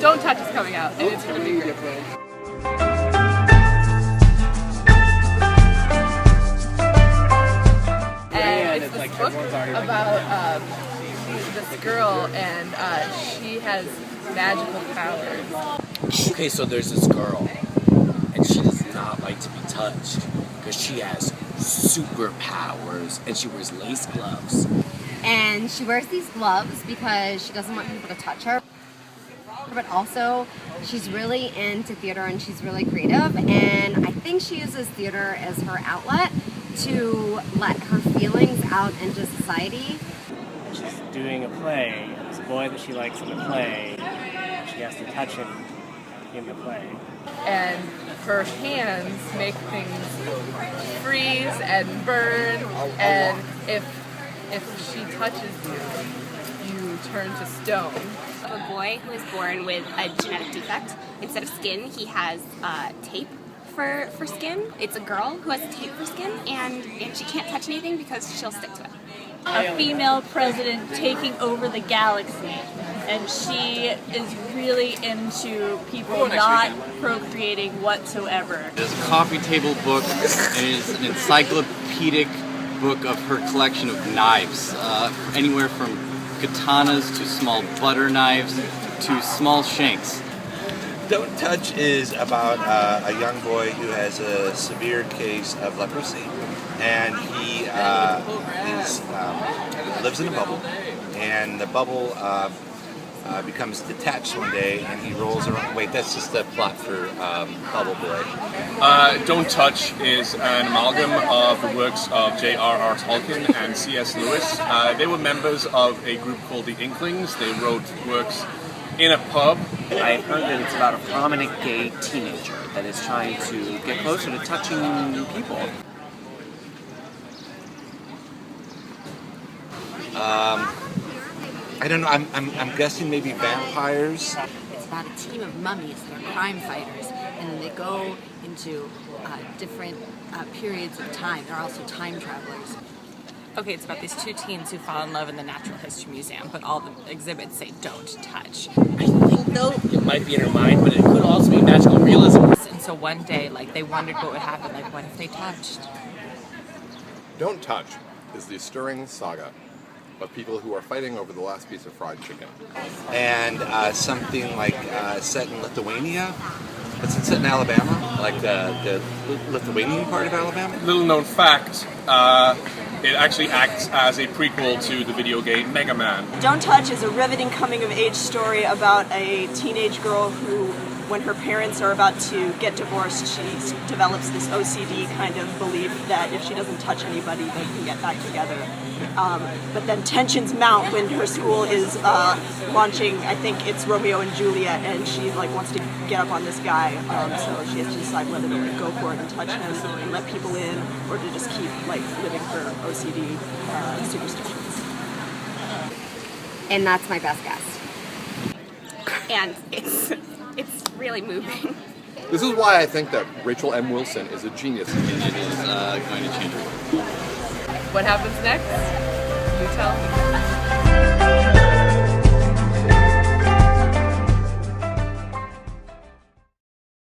Don't Touch is coming out, and it's going to be great. And it's this book about this girl, and she has magical powers. Okay, so there's this girl, and she does not like to be touched because she has superpowers, and she wears lace gloves. And she wears these gloves because she doesn't want people to touch her. But also, she's really into theater and she's really creative, and I think she uses theater as her outlet to let her feelings out into society. She's doing a play, and this boy that she likes in the play, she has to touch him in the play. And her hands make things freeze and burn, and if she touches you, you turn to stone. A boy who is born with a genetic defect. Instead of skin, he has tape for skin. It's a girl who has tape for skin, and she can't touch anything because she'll stick to it. A female president taking over the galaxy, and she is really into people not procreating whatsoever. It is a coffee table book, and it is an encyclopedic book of her collection of knives, anywhere from katanas to small butter knives to small shanks. Don't Touch is about a young boy who has a severe case of leprosy, and he lives in a bubble, and the bubble becomes detached one day, and he rolls around. Wait, that's just the plot for Bubble Boy. Don't Touch is an amalgam of the works of J.R.R. Tolkien and C.S. Lewis. They were members of a group called the Inklings. They wrote works in a pub. I've heard that it's about a prominent gay teenager that is trying to get closer to touching people. I don't know. I'm guessing maybe vampires. It's about a team of mummies that are crime fighters, and then they go into different periods of time. They're also time travelers. Okay, it's about these two teens who fall in love in the Natural History Museum, but all the exhibits say don't touch. I think, though, it might be in her mind, but it could also be magical realism. And so one day, they wondered what would happen, what if they touched? Don't Touch is the stirring saga of people who are fighting over the last piece of fried chicken. And something like set in Lithuania. It's set in Alabama, like the Lithuanian part of Alabama. Little known fact, it actually acts as a prequel to the video game Mega Man. Don't Touch is a riveting coming-of-age story about a teenage girl who, when her parents are about to get divorced, she develops this OCD kind of belief that if she doesn't touch anybody, they can get back together. But then tensions mount when her school is launching, I think it's Romeo and Juliet, and she wants to get up on this guy, so she has to decide whether to go for it and touch him and let people in, or to just keep living her OCD superstitions. And that's my best guess. And it's really moving. This is why I think that Rachel M. Wilson is a genius. It is going to change her. What happens next? You tell me.